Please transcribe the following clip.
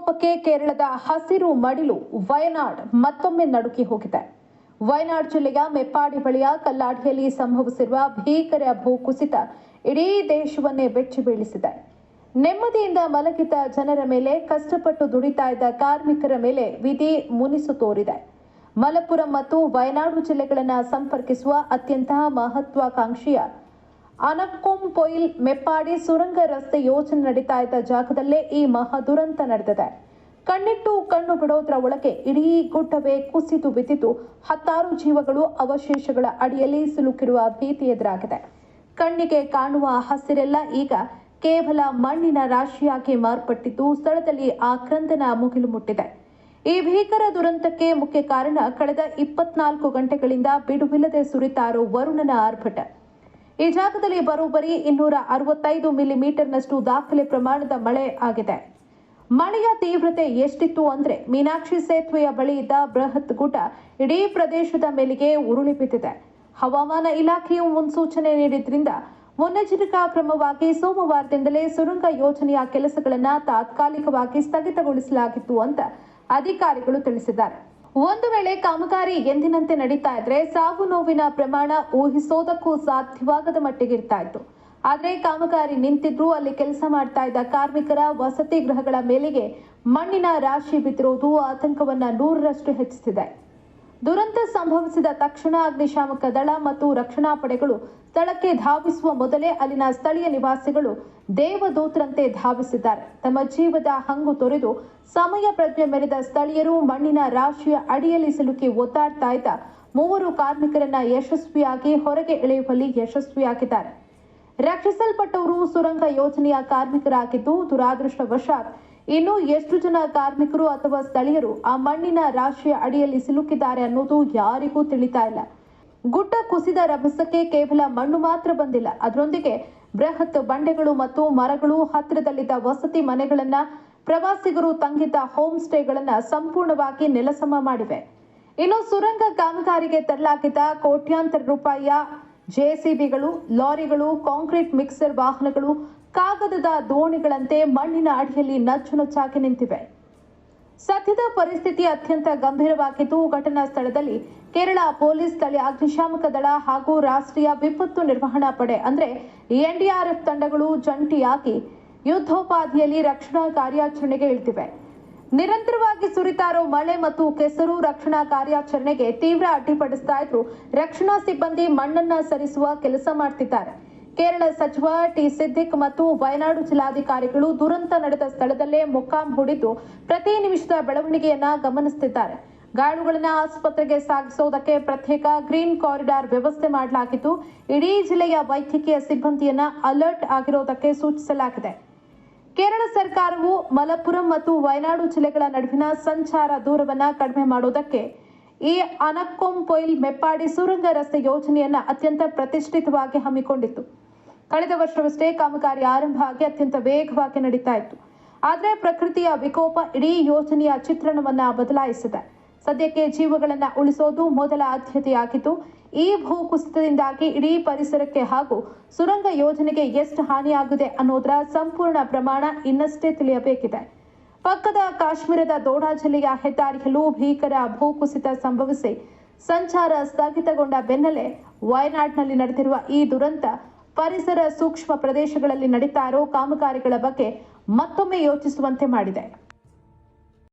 ವಿಕೋಪಕ್ಕೆ ಕೇರಳದ ಹಸಿರು ಮಡಿಲು ವಯನಾಡ್ ಮತ್ತೊಮ್ಮೆ ನಡುಕಿ ಹೋಗಿದೆ. ವಯನಾಡ್ ಜಿಲ್ಲೆಯ ಮೆಪ್ಪಾಡಿ ಬಳಿಯ ಕಲ್ಲಾಡಿಯಲ್ಲಿ ಸಂಭವಿಸಿರುವ ಭೀಕರ ಭೂಕುಸಿತ ಇಡೀ ದೇಶವನ್ನೇ ಬೆಚ್ಚಿ ಬೀಳಿಸಿದೆ. ನೆಮ್ಮದಿಯಿಂದ ಮಲಗಿದ್ದ ಜನರ ಮೇಲೆ, ಕಷ್ಟಪಟ್ಟು ದುಡಿತಾ ಇದ್ದ ಕಾರ್ಮಿಕರ ಮೇಲೆ ವಿಧಿ ಮುನಿಸು ತೋರಿದೆ. ಮಲಪ್ಪುರಂ ಮತ್ತು ವಯನಾಡು ಜಿಲ್ಲೆಗಳನ್ನು ಸಂಪರ್ಕಿಸುವ ಅತ್ಯಂತ ಮಹತ್ವಾಕಾಂಕ್ಷೆಯ ಅನಕ್ಕೊಂಪೊಯಿಲ್ ಮೆಪ್ಪಾಡಿ ಸುರಂಗ ರಸ್ತೆ ಯೋಜನೆ ನಡೀತಾ ಇದ್ದ ಜಾಗದಲ್ಲೇ ಈ ಮಹಾದುರಂತ ನಡೆದಿದೆ. ಕಣ್ಣಿಟ್ಟು ಕಣ್ಣು ಬಿಡೋದ್ರ ಒಳಗೆ ಇಡೀ ಗುಡ್ಡವೇ ಕುಸಿದು ಬಿದ್ದಿದ್ದು, ಹತ್ತಾರು ಜೀವಗಳು ಅವಶೇಷಗಳ ಅಡಿಯಲ್ಲಿ ಸಿಲುಕಿರುವ ಭೀತಿ ಎದುರಾಗಿದೆ. ಕಣ್ಣಿಗೆ ಕಾಣುವ ಹಸಿರೆಲ್ಲ ಈಗ ಕೇವಲ ಮಣ್ಣಿನ ರಾಶಿಯಾಗಿ ಮಾರ್ಪಟ್ಟಿದ್ದು, ಸ್ಥಳದಲ್ಲಿ ಆಕ್ರಂದನ ಮುಗಿಲು ಮುಟ್ಟಿದೆ. ಈ ಭೀಕರ ದುರಂತಕ್ಕೆ ಮುಖ್ಯ ಕಾರಣ ಕಳೆದ 24 ಗಂಟೆಗಳಿಂದ ಬಿಡುವಿಲ್ಲದೆ ಸುರಿತಾ ಇರೋ ವರುಣನ ಆರ್ಭಟ. ಈ ಜಾಗದಲ್ಲಿ ಬರೋಬ್ಬರಿ 265 ಮಿಲಿಮೀಟರ್ನಷ್ಟು ದಾಖಲೆ ಪ್ರಮಾಣದ ಮಳೆ ಆಗಿದೆ. ಮಳೆಯ ತೀವ್ರತೆ ಎಷ್ಟಿತ್ತು ಅಂದ್ರೆ, ಮೀನಾಕ್ಷಿ ಸೇತುವೆಯ ಬಳಿ ಇದ್ದ ಬೃಹತ್ ಗುಡ್ಡ ಇಡೀ ಪ್ರದೇಶದ ಮೇಲೆಗೆ ಉರುಳಿ ಬಿದ್ದಿದೆ. ಹವಾಮಾನ ಇಲಾಖೆಯು ಮುನ್ಸೂಚನೆ ನೀಡಿದ್ರಿಂದ ಮುನ್ನೆಚ್ಚರಿಕಾ ಕ್ರಮವಾಗಿ ಸೋಮವಾರದಿಂದಲೇ ಸುರಂಗ ಯೋಜನೆಯ ಕೆಲಸಗಳನ್ನು ತಾತ್ಕಾಲಿಕವಾಗಿ ಸ್ಥಗಿತಗೊಳಿಸಲಾಗಿತ್ತು ಅಂತ ಅಧಿಕಾರಿಗಳು ತಿಳಿಸಿದ್ದಾರೆ. ಒಂದು ವೇಳೆ ಕಾಮಗಾರಿ ಎಂದಿನಂತೆ ನಡೀತಾ ಇದ್ರೆ ಸಾವು ನೋವಿನ ಪ್ರಮಾಣ ಊಹಿಸೋದಕ್ಕೂ ಸಾಧ್ಯವಾಗದ ಮಟ್ಟಿಗೆ ಇರ್ತಾ ಇತ್ತು. ಆದ್ರೆ ಕಾಮಗಾರಿ ನಿಂತಿದ್ರು ಅಲ್ಲಿ ಕೆಲಸ ಮಾಡ್ತಾ ಇದ್ದ ಕಾರ್ಮಿಕರ ವಸತಿ ಗೃಹಗಳ ಮೇಲೆಗೆ ಮಣ್ಣಿನ ರಾಶಿ ಬಿದ್ದಿರುವುದು ಆತಂಕವನ್ನ 100ರಷ್ಟು ಹೆಚ್ಚಿಸಿದೆ. ದುರಂತ ಸಂಭವಿಸಿದ ತಕ್ಷಣ ಅಗ್ನಿಶಾಮಕ ದಳ ಮತ್ತು ರಕ್ಷಣಾ ಪಡೆಗಳು ಸ್ಥಳಕ್ಕೆ ಧಾವಿಸುವ ಮೊದಲೇ ಅಲ್ಲಿನ ಸ್ಥಳೀಯ ನಿವಾಸಿಗಳು ದೇವದೂತರಂತೆ ಧಾವಿಸಿದ್ದಾರೆ. ತಮ್ಮ ಜೀವದ ಹಂಗು ತೊರೆದು ಸಮಯ ಪ್ರಜ್ಞೆ ಮೆರೆದ ಸ್ಥಳೀಯರು ಮಣ್ಣಿನ ರಾಶಿಯ ಅಡಿಯಲ್ಲಿ ಸಿಲುಕಿ ಒದ್ದಾಡ್ತಾ ಇದ್ದ 3 ಕಾರ್ಮಿಕರನ್ನ ಯಶಸ್ವಿಯಾಗಿ ಹೊರಗೆ ಎಳೆಯುವಲ್ಲಿ ಯಶಸ್ವಿಯಾಗಿದ್ದಾರೆ. ರಕ್ಷಿಸಲ್ಪಟ್ಟವರು ಸುರಂಗ ಯೋಜನೆಯ ಕಾರ್ಮಿಕರಾಗಿದ್ದು, ದುರಾದೃಷ್ಟವಶಾತ್ ಇನ್ನು ಎಷ್ಟು ಜನ ಕಾರ್ಮಿಕರು ಅಥವಾ ಸ್ಥಳೀಯರು ಆ ಮಣ್ಣಿನ ರಾಶಿಯ ಅಡಿಯಲ್ಲಿ ಸಿಲುಕಿದ್ದಾರೆ ಅನ್ನೋದು ಯಾರಿಗೂ ತಿಳಿತಾ ಇಲ್ಲ. ಗುಡ್ಡ ಕುಸಿದ ರಭಸಕ್ಕೆ ಕೇವಲ ಮಣ್ಣು ಮಾತ್ರ ಬಂದಿಲ್ಲ, ಅದರೊಂದಿಗೆ ಬೃಹತ್ ಬಂಡೆಗಳು ಮತ್ತು ಮರಗಳು, ಹತ್ತಿರದಲ್ಲಿದ್ದ ವಸತಿ ಮನೆಗಳನ್ನ, ಪ್ರವಾಸಿಗರು ತಂಗಿದ್ದ ಹೋಮ್ ಸ್ಟೇಗಳನ್ನ ಸಂಪೂರ್ಣವಾಗಿ ನೆಲಸಮ ಮಾಡಿವೆ. ಇನ್ನು ಸುರಂಗ ಕಾಮಗಾರಿಗೆ ತರಲಾಗಿದ್ದ ಕೋಟ್ಯಾಂತರ ರೂಪಾಯಿಯ ಜೆಸಿಬಿಗಳು, ಲಾರಿಗಳು, ಕಾಂಕ್ರೀಟ್ ಮಿಕ್ಸರ್ ವಾಹನಗಳು ಕಾಗದದ ದೋಣಿಗಳಂತೆ ಮಣ್ಣಿನ ಅಡಿಯಲ್ಲಿ ನಚ್ಚುನಚ್ಚಾಗಿ ನಿಂತಿವೆ. ಸದ್ಯದ ಪರಿಸ್ಥಿತಿ ಅತ್ಯಂತ ಗಂಭೀರವಾಗಿದ್ದು, ಘಟನಾ ಸ್ಥಳದಲ್ಲಿ ಕೇರಳ ಪೊಲೀಸ್, ಸ್ಥಳೀಯ ಅಗ್ನಿಶಾಮಕ ದಳ ಹಾಗೂ ರಾಷ್ಟ್ರೀಯ ವಿಪತ್ತು ನಿರ್ವಹಣಾ ಪಡೆ ಅಂದ್ರೆ ಎನ್ಡಿಆರ್ಎಫ್ ತಂಡಗಳು ಜಂಟಿಯಾಗಿ ಯುದ್ಧೋಪಾದಿಯಲ್ಲಿ ರಕ್ಷಣಾ ಕಾರ್ಯಾಚರಣೆಗೆ ಇಳಿದಿವೆ. ನಿರಂತರವಾಗಿ ಸುರಿತಾ ಇರೋ ಮಳೆ ಮತ್ತು ಕೆಸರು ರಕ್ಷಣಾ ಕಾರ್ಯಾಚರಣೆಗೆ ತೀವ್ರ ಅಡ್ಡಿಪಡಿಸ್ತಾ ಇದ್ರು. ರಕ್ಷಣಾ ಸಿಬ್ಬಂದಿ ಮಣ್ಣನ್ನ ಸರಿಸುವ ಕೆಲಸ ಮಾಡ್ತಿದ್ದಾರೆ. ಕೇರಳ ಸಚಿವ ಟಿ ಸಿದ್ದಿಕ್ ಮತ್ತು ವಯನಾಡು ಜಿಲ್ಲಾಧಿಕಾರಿಗಳು ದುರಂತ ನಡೆದ ಸ್ಥಳದಲ್ಲೇ ಮೊಕ್ಕಾಂ ಹೂಡಿದ್ದು ಪ್ರತಿ ನಿಮಿಷದ ಬೆಳವಣಿಗೆಯನ್ನ ಗಮನಿಸುತ್ತಿದ್ದಾರೆ. ಗಾಯಾಳುಗಳನ್ನ ಆಸ್ಪತ್ರೆಗೆ ಸಾಗಿಸೋದಕ್ಕೆ ಪ್ರತ್ಯೇಕ ಗ್ರೀನ್ ಕಾರಿಡಾರ್ ವ್ಯವಸ್ಥೆ ಮಾಡಲಾಗಿದ್ದು, ಇಡೀ ಜಿಲ್ಲೆಯ ವೈದ್ಯಕೀಯ ಸಿಬ್ಬಂದಿಯನ್ನ ಅಲರ್ಟ್ ಆಗಿರೋದಕ್ಕೆ ಸೂಚಿಸಲಾಗಿದೆ. ಕೇರಳ ಸರ್ಕಾರವು ಮಲಪ್ಪುರಂ ಮತ್ತು ವಯನಾಡು ಜಿಲ್ಲೆಗಳ ನಡುವಿನ ಸಂಚಾರ ದೂರವನ್ನ ಕಡಿಮೆ ಮಾಡೋದಕ್ಕೆ ಈ ಅನಕ್ಕೊಂಪೊಯಿಲ್ ಮೆಪ್ಪಾಡಿ ಸುರಂಗ ರಸ್ತೆ ಯೋಜನೆಯನ್ನ ಅತ್ಯಂತ ಪ್ರತಿಷ್ಠಿತವಾಗಿ ಹಮ್ಮಿಕೊಂಡಿತ್ತು. ಕಳೆದ ವರ್ಷವಷ್ಟೇ ಕಾಮಗಾರಿ ಆರಂಭ ಆಗಿ ಅತ್ಯಂತ ವೇಗವಾಗಿ ನಡೀತಾ ಇತ್ತು. ಆದರೆ ಪ್ರಕೃತಿಯ ವಿಕೋಪ ಇಡೀ ಯೋಜನೆಯ ಚಿತ್ರಣವನ್ನ ಬದಲಾಯಿಸಿದೆ. ಸದ್ಯಕ್ಕೆ ಜೀವಗಳನ್ನ ಉಳಿಸೋದು ಮೊದಲ ಆದ್ಯತೆಯಾಗಿದ್ದು, ಈ ಭೂಕುಸಿತದಿಂದಾಗಿ ಇಡೀ ಪರಿಸರಕ್ಕೆ ಹಾಗೂ ಸುರಂಗ ಯೋಜನೆಗೆ ಎಷ್ಟು ಹಾನಿಯಾಗಿದೆ ಅನ್ನೋದರ ಸಂಪೂರ್ಣ ಪ್ರಮಾಣ ಇನ್ನಷ್ಟೇ ತಿಳಿಯಬೇಕಿದೆ. ಪಕ್ಕದ ಕಾಶ್ಮೀರದ ದೋಡಾ ಜಿಲ್ಲೆಯ ಹೆದ್ದಾರಿಯಲ್ಲೂ ಭೀಕರ ಭೂಕುಸಿತ ಸಂಭವಿಸಿ ಸಂಚಾರ ಸ್ಥಗಿತಗೊಂಡ ಬೆನ್ನಲ್ಲೇ ವಯನಾಡ್ನಲ್ಲಿ ನಡೆದಿರುವ ಈ ದುರಂತ ಪರಿಸರ ಸೂಕ್ಷ್ಮ ಪ್ರದೇಶಗಳಲ್ಲಿ ನಡೀತಾ ಇರೋ ಕಾಮಗಾರಿಗಳ ಬಗ್ಗೆ ಮತ್ತೊಮ್ಮೆ ಯೋಚಿಸುವಂತೆ ಮಾಡಿದೆ.